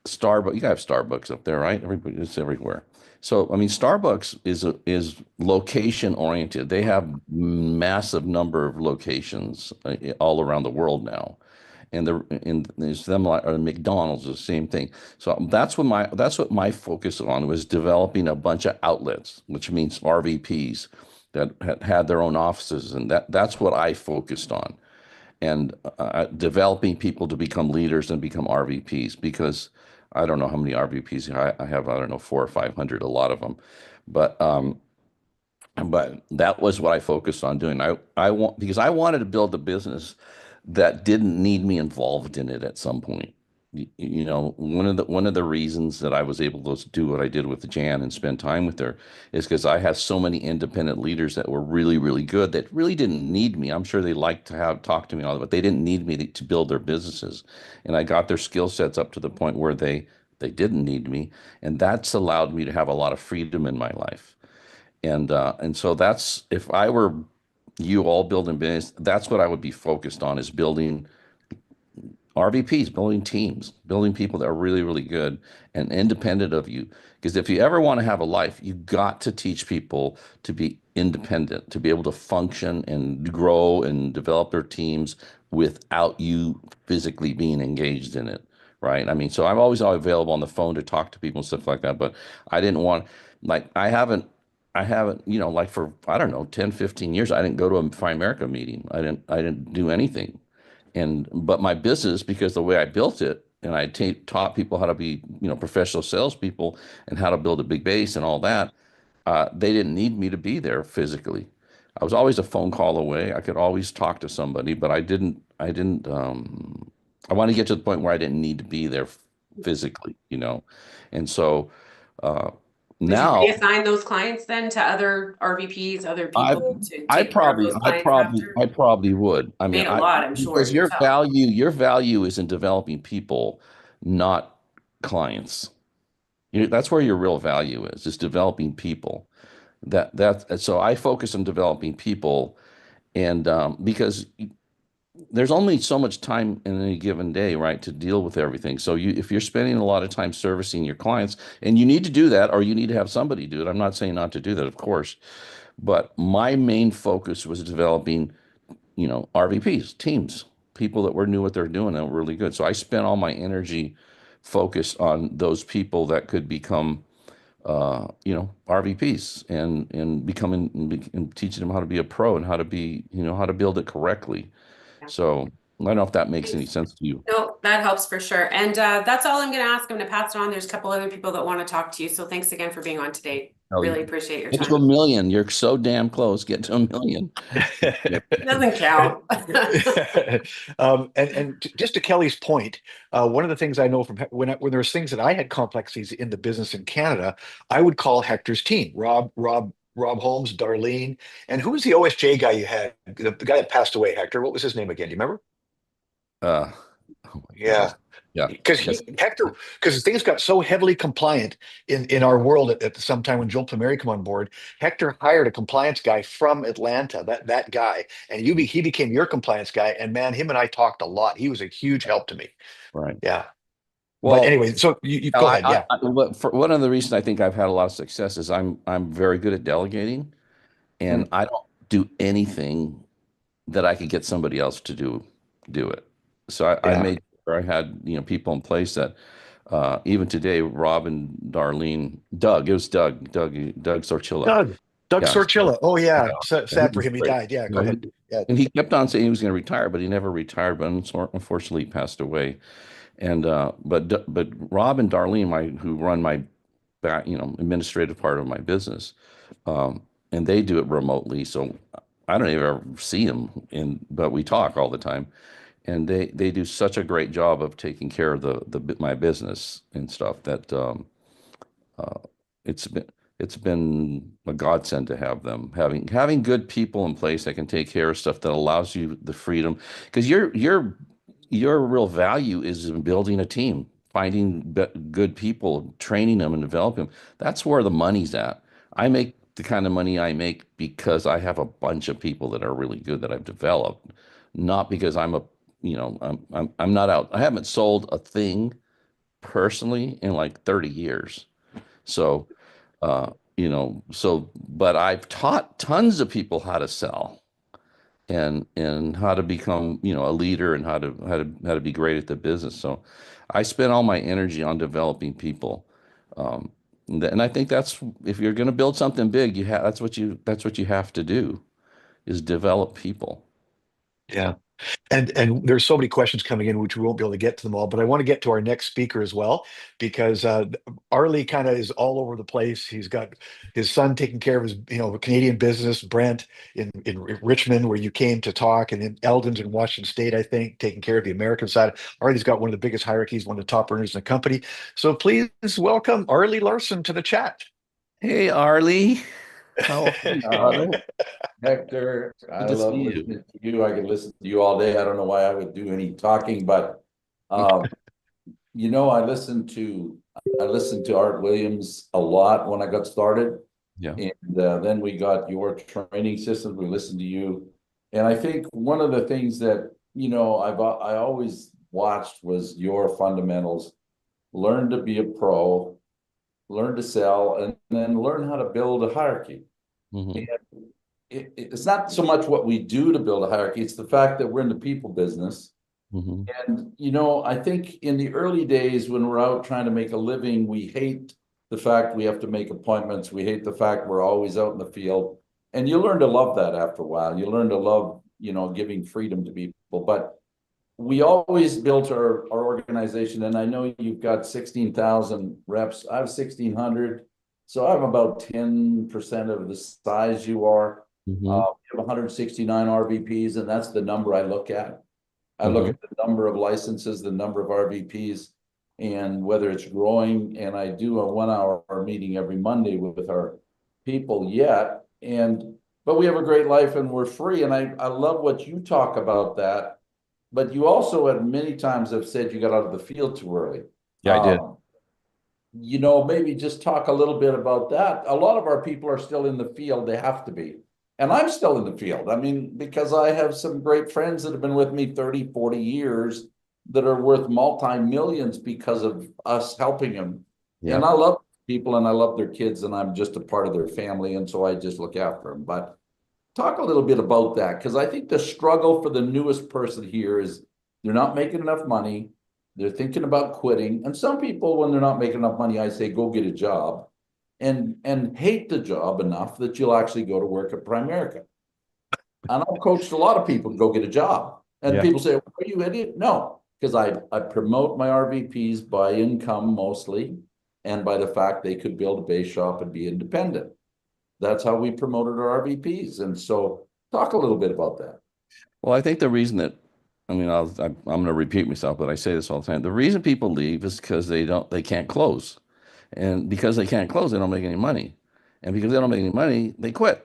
Starbucks, you got to have Starbucks up there, right? Everybody, it's everywhere. So, I mean, Starbucks is location oriented. They have massive number of locations all around the world now, and there's them like or McDonald's is the same thing. So that's what my focus on was developing a bunch of outlets, which means RVPs that had their own offices, and that's what I focused on, and developing people to become leaders and become RVPs because I don't know how many RVPs I have. I don't know, 400 or 500, a lot of them, but that was what I focused on doing. I want because I wanted to build a business that didn't need me involved in it at some point. One of the reasons that I was able to do what I did with Jan and spend time with her is because I had so many independent leaders that were really, really good that really didn't need me. I'm sure they liked to talk to me all, but they didn't need me to build their businesses. And I got their skill sets up to the point where they didn't need me, and that's allowed me to have a lot of freedom in my life. And so that's if I were you all building business, that's what I would be focused on is building RVPs, building teams, building people that are really, really good and independent of you. Because if you ever want to have a life, you got to teach people to be independent, to be able to function and grow and develop their teams without you physically being engaged in it. Right. I mean, so I'm always available on the phone to talk to people and stuff like that. But I didn't want, like, I haven't, like for, I don't know, 10, 15 years, I didn't go to a Primerica meeting. I didn't do anything. But my business, because the way I built it, and I taught people how to be, professional salespeople and how to build a big base and all that, they didn't need me to be there physically. I was always a phone call away. I could always talk to somebody, but I want to get to the point where I didn't need to be there physically. And so, Did you now reassign those clients then to other RVPs, other I people to take care of those clients after? I probably would. I mean, Made a lot, I'm sure, because yourself. your value is in developing people, not clients. That's where your real value is developing people. So I focus on developing people, and because there's only so much time in any given day, right, to deal with everything. So if you're spending a lot of time servicing your clients, and you need to do that, or you need to have somebody do it. I'm not saying not to do that, of course, but my main focus was developing, RVPs, teams, people that knew what they're doing and were really good. So I spent all my energy focused on those people that could become, RVPs and becoming and teaching them how to be a pro and how to be, how to build it correctly. So I don't know if that makes any sense to you. No, that helps for sure. And that's all I'm going to ask. I'm going to pass it on. There's a couple other people that want to talk to you. So thanks again for being on today. Really appreciate your Get to a time. million. You're so damn close. Get to a million. It doesn't count. And just to Kelly's point, one of the things I know from when there was things that I had complexities in the business in Canada, I would call Hector's team, Rob Holmes, Darlene, and who was the OSJ guy you had? The guy that passed away, Hector. What was his name again? Do you remember? Uh, oh my Yeah. goodness. Yeah. Because things got so heavily compliant in our world at some time when Joel Primerica came on board. Hector hired a compliance guy from Atlanta, that guy, and he became your compliance guy. And man, him and I talked a lot. He was a huge help to me. Right. Yeah. Well, But anyway, so you go ahead. Yeah. For one of the reasons I think I've had a lot of success is I'm very good at delegating, and I don't do anything that I could get somebody else to do it. So I Yeah. made sure I had people in place that even today, Rob and Darlene, Doug, it was Doug Sorchilla. Doug Yeah. Sorchilla. Oh yeah, Yeah, he sad for was him. He great. died. Yeah, You go know, ahead. Yeah. and he kept on saying he was going to retire, but he never retired. But unfortunately, he passed away. And but Rob and Darlene, who run my back, administrative part of my business, and they do it remotely. So I don't even ever see them, but we talk all the time. And they do such a great job of taking care of my business and stuff that uh, it's been it's been a godsend to have them. Having good people in place that can take care of stuff that allows you the freedom, because your real value is in building a team, finding good people, training them and developing them. That's where the money's at. I make the kind of money I make because I have a bunch of people that are really good that I've developed, not because I'm not out. I haven't sold a thing personally in like 30 years. So, but I've taught tons of people how to sell and how to become, a leader and how to be great at the business. So I spend all my energy on developing people. And I think that's, if you're going to build something big, that's what you have to do, is develop people. Yeah. And there's so many questions coming in, which we won't be able to get to them all. But I want to get to our next speaker as well, because Arlie kind of is all over the place. He's got his son taking care of his, Canadian business, Brent in Richmond, where you came to talk, and in Eldon's in Washington State, I think, taking care of the American side. Arlie's got one of the biggest hierarchies, one of the top earners in the company. So please welcome Arlie Larson to the chat. Hey, Arlie. How are you, brother? Hector, I Good to love see you. listening to you. I could listen to you all day. I don't know why I would do any talking, but um, I listened to Art Williams a lot when I got started, Yeah. and then we got your training systems. We listened to you, and I think one of the things that I always watched was your fundamentals. Learn to be a pro, learn to sell, and then learn how to build a hierarchy. Hmm. It's not so much what we do to build a hierarchy, it's the fact that we're in the people business. Hmm. And, I think in the early days when we're out trying to make a living, we hate the fact we have to make appointments. We hate the fact we're always out in the field. And you learn to love that after a while. You learn to love, giving freedom to people. But we always built our organization, and I know you've got 16,000 reps. I have 1,600. So I'm about 10% of the size you are. Hmm. We have 169 RVPs, and that's the number I look at. I look Hmm. at the number of licenses, the number of RVPs, and whether it's growing. And I do a 1 hour meeting every Monday with our people yet. But we have a great life and we're free. And I love what you talk about that. But you also at many times have said you got out of the field too early. Yeah, I did. Maybe just talk a little bit about that. A lot of our people are still in the field. They have to be. And I'm still in the field. I mean, because I have some great friends that have been with me 30, 40 years that are worth multi-millions because of us helping them. Yeah. And I love people and I love their kids and I'm just a part of their family. And so I just look after them. But talk a little bit about that, because I think the struggle for the newest person here is they're not making enough money. They're thinking about quitting. And some people, when they're not making enough money, I say, go get a job and hate the job enough that you'll actually go to work at Primerica. And I've coached a lot of people to go get a job. And Yeah. people say, are you an idiot? No, because I promote my RVPs by income mostly, and by the fact they could build a base shop and be independent. That's how we promoted our RVPs. And so talk a little bit about that. Well, I think the reason that, I'm going to repeat myself, but I say this all the time. The reason people leave is because they can't close. And because they can't close, they don't make any money. And because they don't make any money, they quit.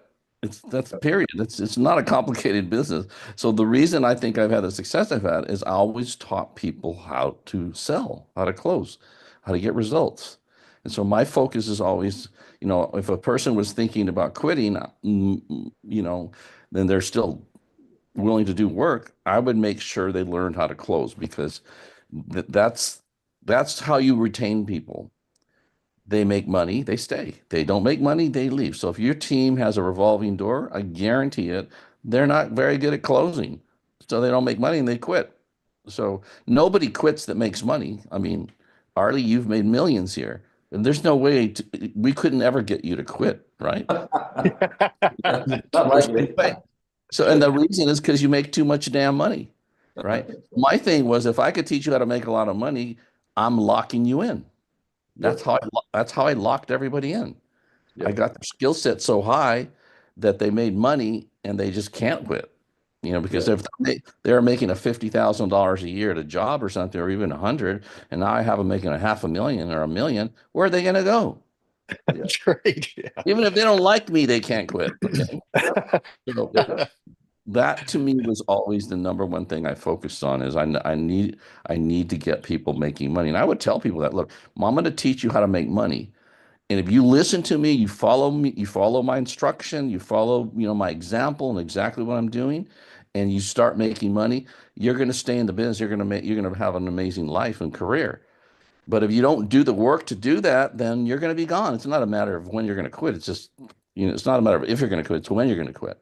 That's period. It's not a complicated business. So the reason I think I've had the success I've had is I always taught people how to sell, how to close, how to get results. And so my focus is always, if a person was thinking about quitting, then they're still willing to do work. I would make sure they learned how to close, because that's how you retain people. They make money, they stay. They don't make money, they leave. So if your team has a revolving door, I guarantee it, they're not very good at closing. So they don't make money and they quit. So nobody quits that makes money. I mean, Arlie, you've made millions here. And there's no way we couldn't ever get you to quit, right? Not likely. So, and the reason is because you make too much damn money, right? My thing was, if I could teach you how to make a lot of money, I'm locking you in. That's how I locked everybody in. I Yep. got their skill set so high that they made money and they just can't quit. Because if they're making a $50,000 a year at a job or something, or even 100, and now I have them making a $500,000 or $1 million, where are they going to go? That's great. Yeah. Even if they don't like me, they can't quit. Okay. So that to me was always the number one thing I focused on is I need to get people making money. And I would tell people that, look, I'm going to teach you how to make money. And if you listen to me, you follow me, you follow my instruction, you follow, my example and exactly what I'm doing, and you start making money, you're going to stay in the business. You're going to have an amazing life and career. But if you don't do the work to do that, then you're going to be gone. It's not a matter of when you're going to quit. It's just, it's not a matter of if you're going to quit, it's when you're going to quit.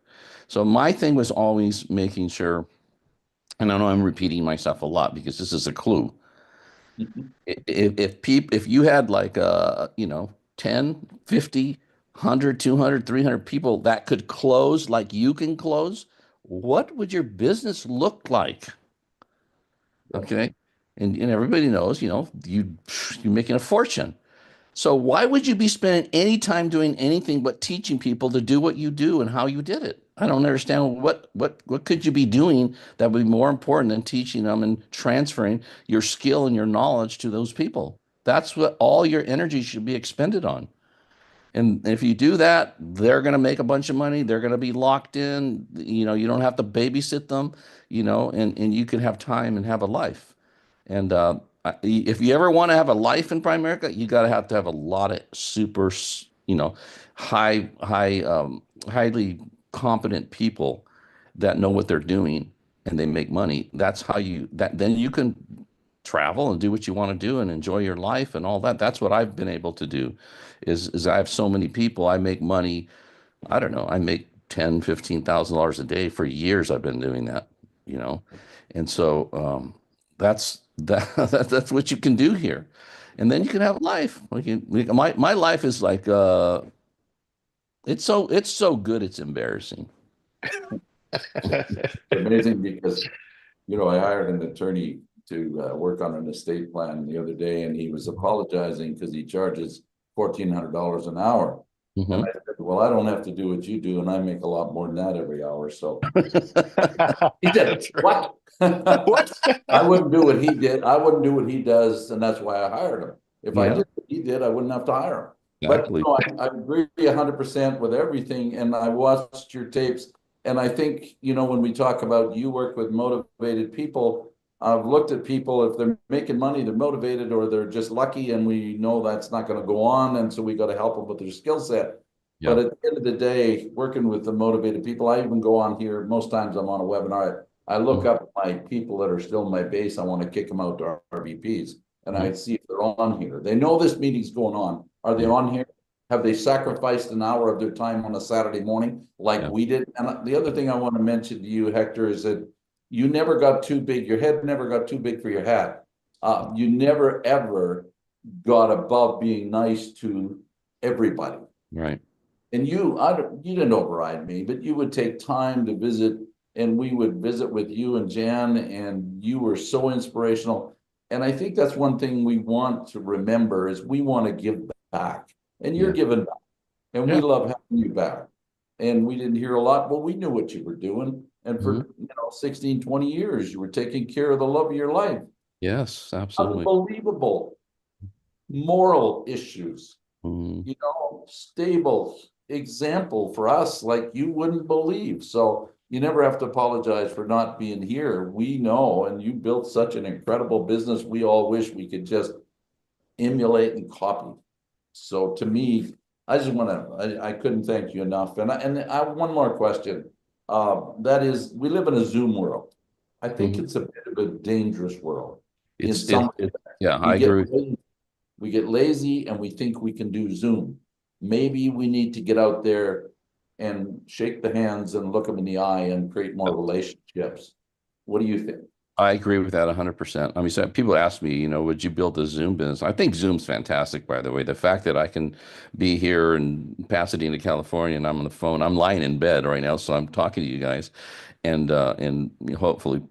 So my thing was always making sure, and I know I'm repeating myself a lot because this is a clue. If you had like 10, 50, 100, 200, 300 people that could close like you can close, what would your business look like? Okay. And everybody knows, you're making a fortune. So why would you be spending any time doing anything but teaching people to do what you do and how you did it? I don't understand what could you be doing that would be more important than teaching them and transferring your skill and your knowledge to those people. That's what all your energy should be expended on. And if you do that, they're going to make a bunch of money. They're going to be locked in. You don't have to babysit them, and you can have time and have a life. And if you ever want to have a life in Primerica, you got to have a lot of super, highly competent people that know what they're doing and they make money. That's how then you can travel and do what you want to do and enjoy your life and all that. That's what I've been able to do is I have so many people. I make money. I don't know. I make $10,000, $15,000 a day for years. I've been doing that. And so, that's what you can do here. And then you can have a life. My life is like, it's so good. It's embarrassing. Amazing because, I hired an attorney to work on an estate plan the other day, and he was apologizing because he charges $1,400 an hour. Mhm. And I said, well, I don't have to do what you do, and I make a lot more than that every hour. So he said, what? What? I wouldn't do what he did. I wouldn't do what he does, and that's why I hired him. If I Yeah. did what he did, I wouldn't have to hire him. Exactly. But no, I agree 100% with everything, and I watched your tapes, and I think, when we talk about you work with motivated people, I've looked at people, if they're making money, they're motivated, or they're just lucky, and we know that's not going to go on, and so we got to help them with their skill set. Yeah. But at the end of the day, working with the motivated people, I even go on here, most times I'm on a webinar, I look up my people that are still in my base, I want to kick them out to RVPs, and I see if they're on here. They know this meeting's going on. Are they on here? Have they sacrificed an hour of their time on a Saturday morning like we did? And the other thing I want to mention to you, Hector, is that you never got too big. Your head never got too big for your hat. You never, ever got above being nice to everybody. Right. And you didn't override me, but you would take time to visit, and we would visit with you and Jan, and you were so inspirational. And I think that's one thing we want to remember is we want to give back, and you're giving back, and we love having you back. And we didn't hear a lot, but we knew what you were doing. And for 16, 20 years, you were taking care of the love of your life. Yes, absolutely. Unbelievable moral issues, stable example for us like you wouldn't believe. So you never have to apologize for not being here. We know, and you built such an incredible business. We all wish we could just emulate and copy. So to me, I just want to, I couldn't thank you enough. And I have one more question. That is, we live in a Zoom world. I think it's a bit of a dangerous world. I agree. We get lazy and we think we can do Zoom. Maybe we need to get out there and shake the hands and look them in the eye and create more relationships. What do you think? I agree with that 100%. I mean, so people ask me, would you build a Zoom business? I think Zoom's fantastic, by the way. The fact that I can be here in Pasadena, California, and I'm on the phone, I'm lying in bed right now, so I'm talking to you guys, and hopefully,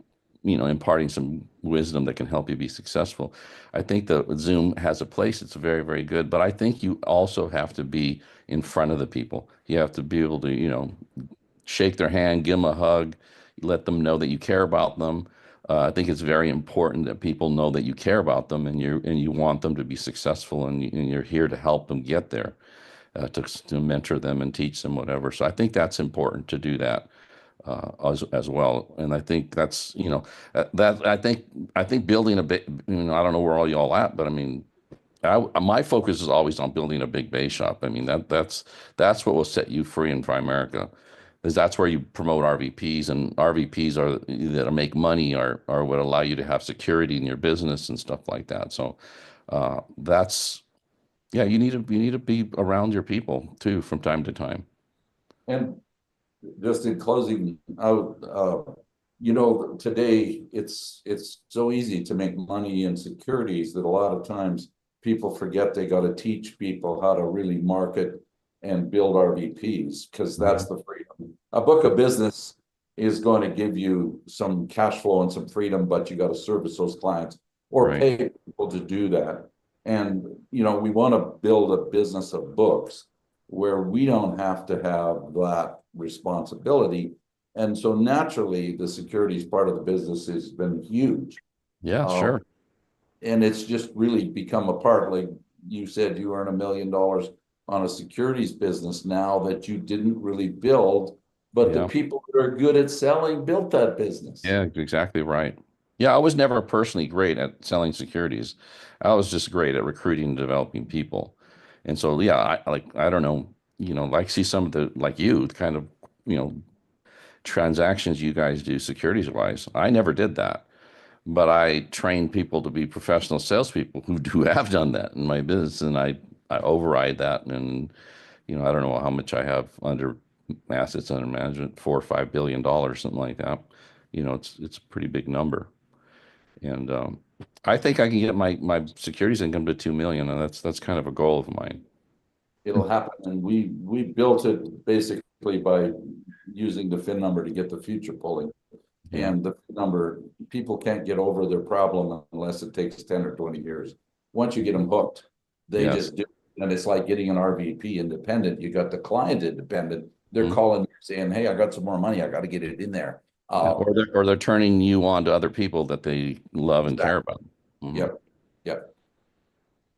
imparting some wisdom that can help you be successful. I think that Zoom has a place. It's very, very good, but I think you also have to be in front of the people. You have to be able to, shake their hand, give them a hug, let them know that you care about them. I think it's very important that people know that you care about them and you want them to be successful, and you're here to help them get there, to mentor them and teach them whatever. So I think that's important to do that as well. And I think that's that I think building a big, I don't know where all y'all at, but I mean, my focus is always on building a big base shop. I mean, that's what will set you free in Primerica, is that's where you promote RVPs, and RVPs are that make money are what allow you to have security in your business and stuff like that. So that's yeah, you need to be around your people too from time to time. And just in closing out, today it's so easy to make money in securities that a lot of times people forget they got to teach people how to really market and build RVPs, because that's the freedom. A book of business is going to give you some cash flow and some freedom, but you got to service those clients or pay people to do that. And, we want to build a business of books where we don't have to have that responsibility. And so naturally, the securities part of the business has been huge. Yeah, sure. And it's just really become a part. Like you said, you earn $1 million on a securities business now that you didn't really build, but the people that are good at selling built that business. Yeah, exactly right. Yeah, I was never personally great at selling securities. I was just great at recruiting and developing people. And so, yeah, I don't know, like see some of the, like you kind of, transactions you guys do securities wise. I never did that, but I train people to be professional salespeople who have done that in my business. And I override that. And, I don't know how much I have under assets under management, $4 or $5 billion, something like that. It's a pretty big number. And I think I can get my securities income to 2 million, and that's kind of a goal of mine. It'll happen, and we built it basically by using the FIN number to get the future pulling. And the number, people can't get over their problem unless it takes 10 or 20 years. Once you get them hooked, they just do. And it's like getting an RVP independent. You got the client independent. They're calling you saying, "Hey, I got some more money. I got to get it in there." Or they're turning you on to other people that they love and care about. Yep.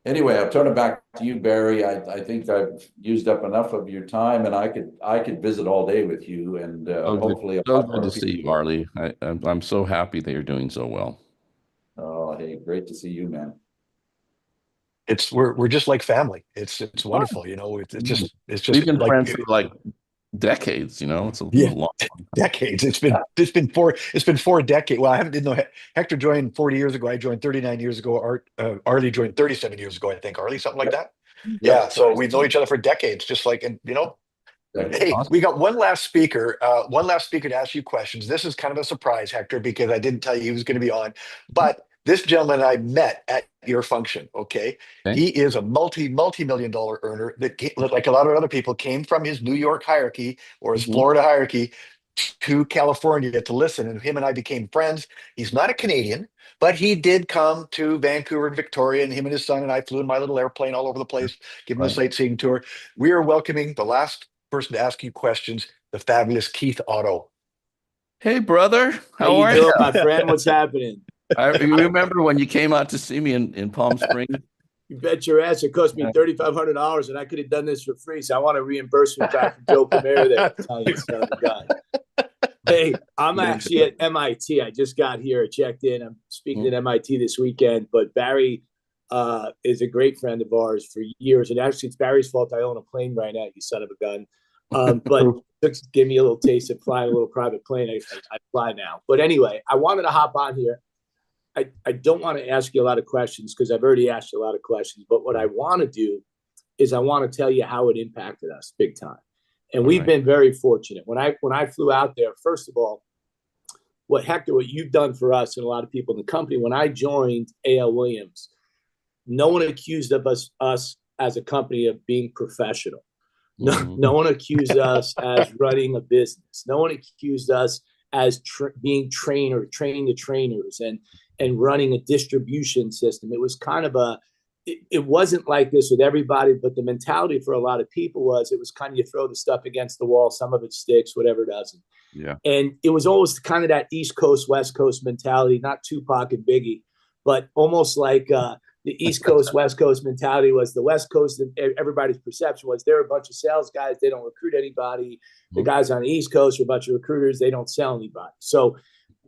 Anyway, I'll turn it back to you, Barry. I think I've used up enough of your time, and I could visit all day with you, and hopefully. So good to see you, Arlie. I'm so happy that you're doing so well. Oh, hey, great to see you, man. We're just like family. It's wonderful. It's just We've been like, friends for like decades. It's a long decades. It's been 4 decades. Well, I didn't know Hector joined 40 years ago. I joined 39 years ago. Arlie joined 37 years ago, I think. Arlie, something like that. Yeah. So we've known each other for decades, just like, and hey, awesome. we got one last speaker to ask you questions. This is kind of a surprise, Hector, because I didn't tell you he was going to be on, but this gentleman I met at your function. Okay. He is a multi-million dollar earner that, like a lot of other people, came from his New York hierarchy or his Florida hierarchy to California to listen. And him and I became friends. He's not a Canadian, but he did come to Vancouver and Victoria, and him and his son and I flew in my little airplane all over the place, give him a sightseeing tour. We are welcoming the last person to ask you questions, the fabulous Keith Otto. Hey, brother. How are you? My friend, what's happening? I remember when you came out to see me in Palm Springs. You bet your ass. It cost me $3,500, and I could have done this for free. So I want a reimbursement back from Joe Primera there. Italian son of a gun. Hey, I'm actually at MIT. I just got here, checked in. I'm speaking at MIT this weekend. But Barry is a great friend of ours for years. And actually, it's Barry's fault I own a plane right now, you son of a gun. But just give me a little taste of flying a little private plane. I fly now. But anyway, I wanted to hop on here. I don't want to ask you a lot of questions because I've already asked you a lot of questions. But what I want to do is I want to tell you how it impacted us big time. And we've been very fortunate. When I flew out there, first of all, Hector, what you've done for us and a lot of people in the company, when I joined A.L. Williams, no one accused of us as a company of being professional. No one accused us as running a business. No one accused us as being trained the trainers and running a distribution system. It was kind of it wasn't like this with everybody, but the mentality for a lot of people was, it was kind of, you throw the stuff against the wall, some of it sticks, whatever doesn't. Yeah. And it was almost kind of that East Coast, West Coast mentality, not Tupac and Biggie, but almost like the East Coast, West Coast mentality was the West Coast, and everybody's perception was they're a bunch of sales guys. They don't recruit anybody. The guys on the East Coast are a bunch of recruiters. They don't sell anybody. So,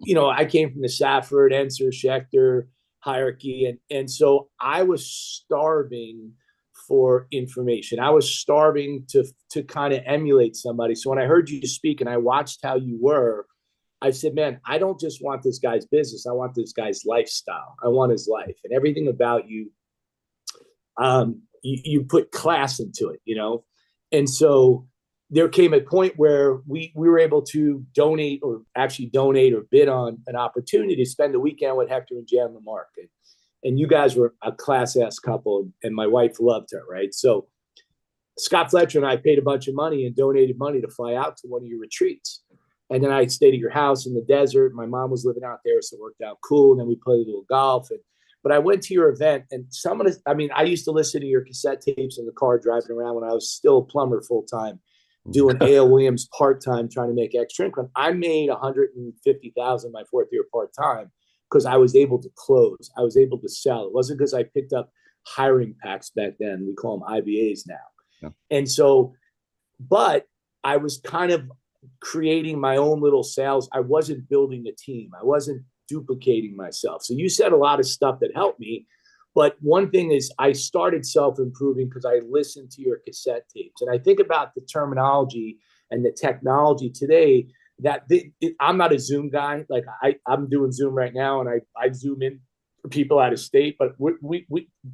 I came from the Safford, Enser, Schechter hierarchy. And so I was starving for information. I was starving to kind of emulate somebody. So when I heard you speak and I watched how you were, I said, man, I don't just want this guy's business. I want this guy's lifestyle. I want his life, and everything about you. You put class into it, And so there came a point where we were able to donate or bid on an opportunity to spend a weekend with Hector and Jan LaMarque. And you guys were a class ass couple, and my wife loved her, right? So Scott Fletcher and I paid a bunch of money and donated money to fly out to one of your retreats. And then I stayed at your house in the desert. My mom was living out there, so it worked out cool. And then we played a little golf. But I went to your event, and I used to listen to your cassette tapes in the car driving around when I was still a plumber full time, doing A.L. Williams part-time, trying to make extra income. I made $150,000 my fourth year part-time because I was able to close. I was able to sell. It wasn't because I picked up hiring packs back then. We call them IBAs now. Yeah. And so, but I was kind of creating my own little sales. I wasn't building a team. I wasn't duplicating myself. So you said a lot of stuff that helped me. But one thing is, I started self-improving because I listened to your cassette tapes. And I think about the terminology and the technology today that I'm not a Zoom guy. Like I'm doing Zoom right now, and I Zoom in for people out of state. But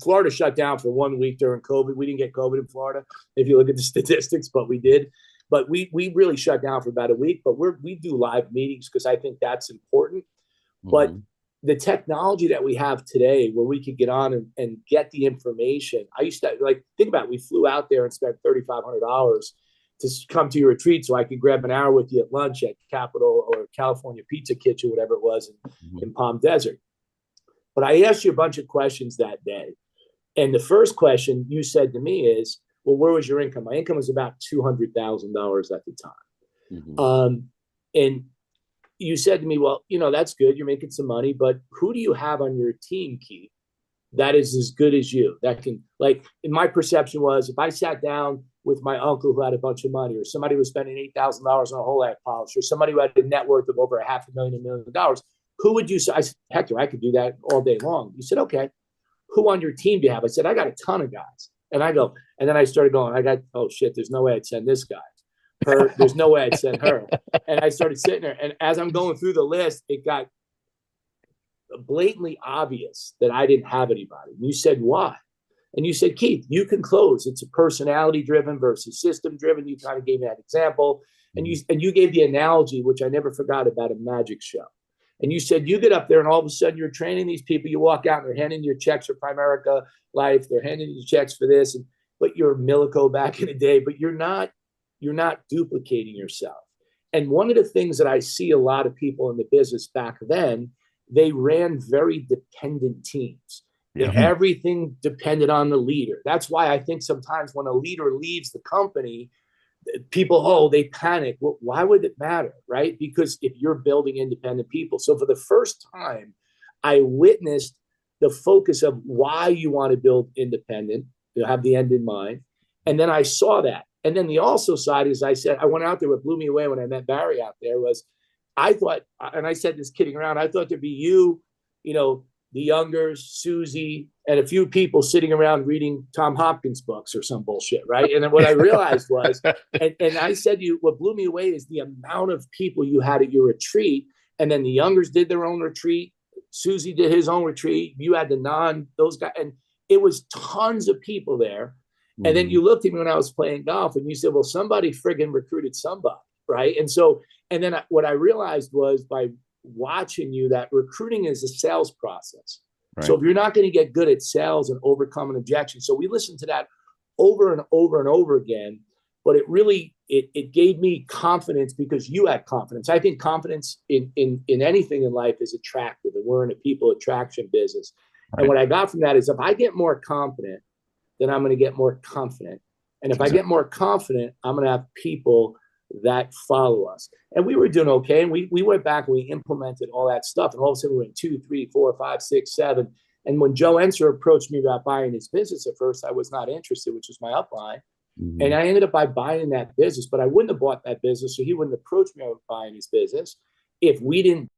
Florida shut down for 1 week during COVID. We didn't get COVID in Florida, if you look at the statistics, but we did. But we really shut down for about a week. But we do live meetings because I think that's important. But the technology that we have today, where we could get on and get the information. I used to think about it. We flew out there and spent $3,500 to come to your retreat so I could grab an hour with you at lunch at Capitol or California Pizza Kitchen, whatever it was in Palm Desert. But I asked you a bunch of questions that day. And the first question you said to me is, well, where was your income? My income was about $200,000 at the time. And you said to me, well, that's good. You're making some money, but who do you have on your team, Keith, that is as good as you? That can, in my perception was, if I sat down with my uncle who had a bunch of money, or somebody was spending $8,000 on a whole act polish, or somebody who had a net worth of over $500,000, $1 million, who would you say? I said, Hector, I could do that all day long. You said, okay, who on your team do you have? I said, I got a ton of guys. And then I started going, oh shit, there's no way I'd send this guy. There's no way I'd send her. And I started sitting there, and as I'm going through the list, it got blatantly obvious that I didn't have anybody. And you said, why? And you said, Keith, you can close. It's a personality driven versus system driven. You kind of gave me that example. And you gave the analogy, which I never forgot, about a magic show. And you said, you get up there and all of a sudden you're training these people. You walk out and they're handing your checks for Primerica Life. They're handing you checks for this. But you're Milico back in the day, but you're not duplicating yourself. And one of the things that I see a lot of people in the business back then, they ran very dependent teams. Yeah. And everything depended on the leader. That's why I think sometimes when a leader leaves the company, people, they panic. Well, why would it matter, right? Because if you're building independent people. So for the first time, I witnessed the focus of why you want to build independent, have the end in mind. And then I saw that. And then the also side is, I said, I went out there, what blew me away when I met Barry out there was, I thought, and I said this kidding around, I thought there'd be you, the Youngers, Susie, and a few people sitting around reading Tom Hopkins books or some bullshit, right? And then what I realized was, and I said to you, what blew me away is the amount of people you had at your retreat. And then the Youngers did their own retreat. Susie did his own retreat. You had those guys, and it was tons of people there. And then you looked at me when I was playing golf and you said, well, somebody friggin' recruited somebody, right? And then what I realized was by watching you that recruiting is a sales process. Right. So if you're not going to get good at sales and overcoming objections, so we listened to that over and over and over again, but it really, it gave me confidence because you had confidence. I think confidence in anything in life is attractive, and we're in a people attraction business. Right. And what I got from that is if I get more confident, then I'm going to get more confident. And if I get more confident, I'm going to have people that follow us. And we were doing okay. And we went back and we implemented all that stuff. And all of a sudden we went 2, 3, 4, 5, 6, 7. And when Joe Enser approached me about buying his business, at first I was not interested, which was my upline. Mhm. And I ended up by buying that business, but I wouldn't have bought that business. So he wouldn't approach me about buying his business if we didn't